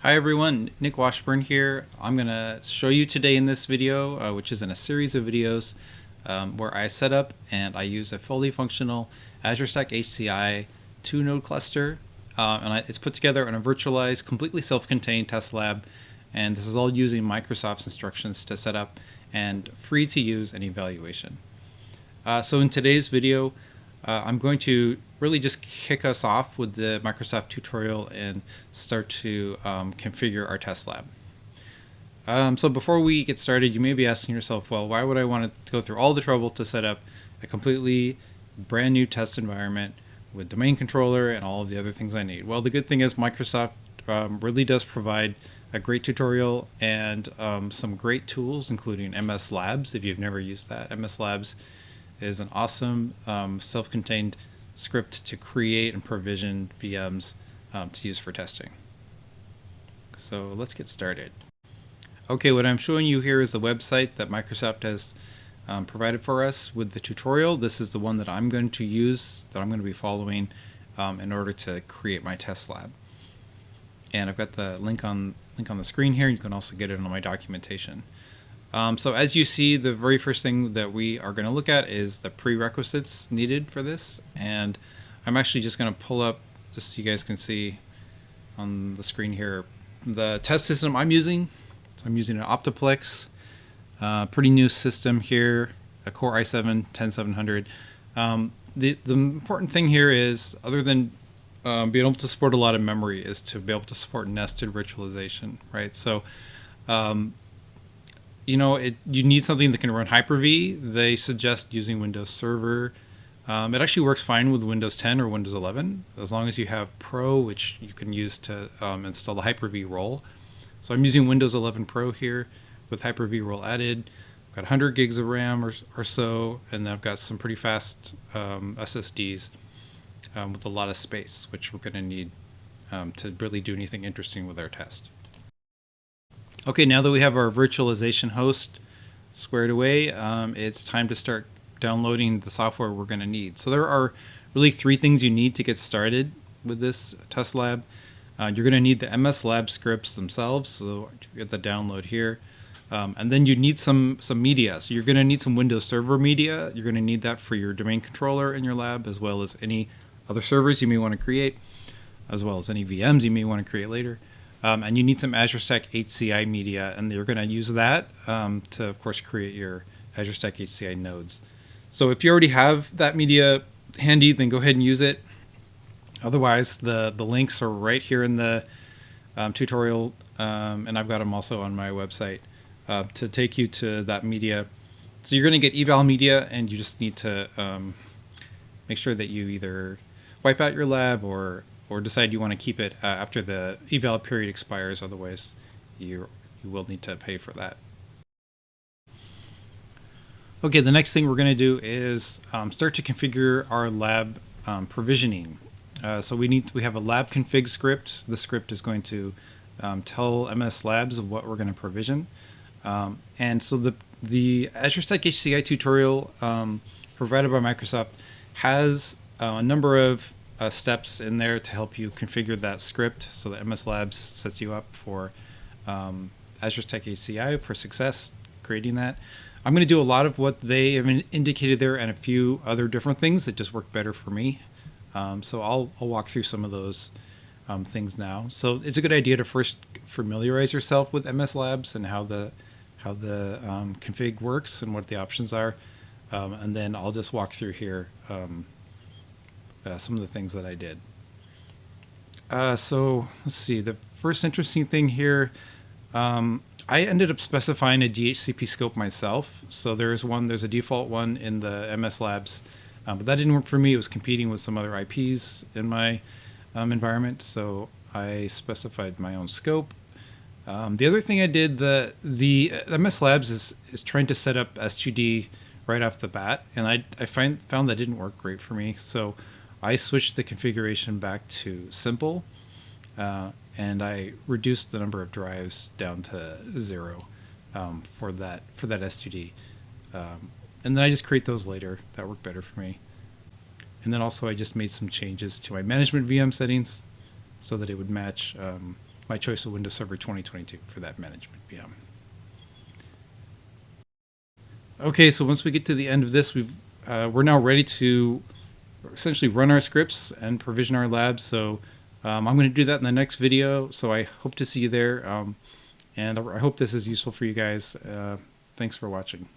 Hi everyone, Nick Washburn here. I'm going to show you today in this video, which is in a series of videos, where I set up and I use a fully functional Azure Stack HCI 2-node cluster. It's put together in a virtualized, completely self-contained test lab, and this is all using Microsoft's instructions to set up and free to use and evaluation. So in today's video, I'm going to really just kick us off with the Microsoft tutorial and start to configure our test lab. So before we get started, you may be asking yourself, well, why would I want to go through all the trouble to set up a completely brand new test environment with domain controller and all of the other things I need? Well, the good thing is Microsoft really does provide a great tutorial and some great tools, including MS Labs. If you've never used that, MS Labs is an awesome self-contained script to create and provision VMs to use for testing. So let's get started. Okay, what I'm showing you here is the website that Microsoft has provided for us with the tutorial. This is the one that I'm going to use, that I'm going to be following in order to create my test lab. And I've got the link on the screen here. You can also get it on my documentation. So as you see, the very first thing that we are going to look at is the prerequisites needed for this. And I'm actually just going to pull up, just so you guys can see on the screen here, the test system I'm using. So I'm using an Optiplex, pretty new system here, a Core i7 10700. The important thing here is, other than being able to support a lot of memory, is to be able to support nested virtualization, right? So you need something that can run Hyper-V. They suggest using Windows Server. It actually works fine with Windows 10 or Windows 11, as long as you have Pro, which you can use to install the Hyper-V role. So I'm using Windows 11 Pro here with Hyper-V role added. I've got 100 gigs of RAM or so, and I've got some pretty fast SSDs with a lot of space, which we're going to need to really do anything interesting with our test. Okay, now that we have our virtualization host squared away, it's time to start downloading the software we're going to need. So there are really three things you need to get started with this test lab. You're going to need the MS Lab scripts themselves, so you get the download here. And then you need some media. So you're going to need some Windows Server media. You're going to need that for your domain controller in your lab, as well as any other servers you may want to create, as well as any VMs you may want to create later. And you need some Azure Stack HCI media, and you're going to use that to, of course, create your Azure Stack HCI nodes. So if you already have that media handy, then go ahead and use it. Otherwise, the links are right here in the tutorial, and I've got them also on my website to take you to that media. So you're going to get eval media, and you just need to make sure that you either wipe out your lab or decide you want to keep it after the eval period expires. Otherwise, you will need to pay for that. Okay, the next thing we're going to do is start to configure our lab provisioning. So we have a lab config script. The script is going to tell MS Labs of what we're going to provision. And so the Azure Stack HCI tutorial provided by Microsoft has a number of steps in there to help you configure that script, so that MS Labs sets you up for Azure Stack HCI for success creating that. I'm going to do a lot of what they have indicated there and a few other different things that just work better for me. So I'll walk through some of those things now. So it's a good idea to first familiarize yourself with MS Labs and how the config works and what the options are, and then I'll just walk through here some of the things that I did. So let's see. The first interesting thing here, I ended up specifying a DHCP scope myself. So there's a default one in the MS Labs, but that didn't work for me. It was competing with some other IPs in my environment, so I specified my own scope. The other thing I did, the MS Labs is trying to set up S2D right off the bat, and I found that didn't work great for me. So I switched the configuration back to simple, and I reduced the number of drives down to 0 for that S2D. And then I just create those later. That worked better for me. And then also I just made some changes to my management VM settings so that it would match my choice of Windows Server 2022 for that management VM. Okay, so once we get to the end of this, we're now ready to essentially run our scripts and provision our labs. So I'm going to do that in the next video. So I hope to see you there. And I hope this is useful for you guys. Thanks for watching.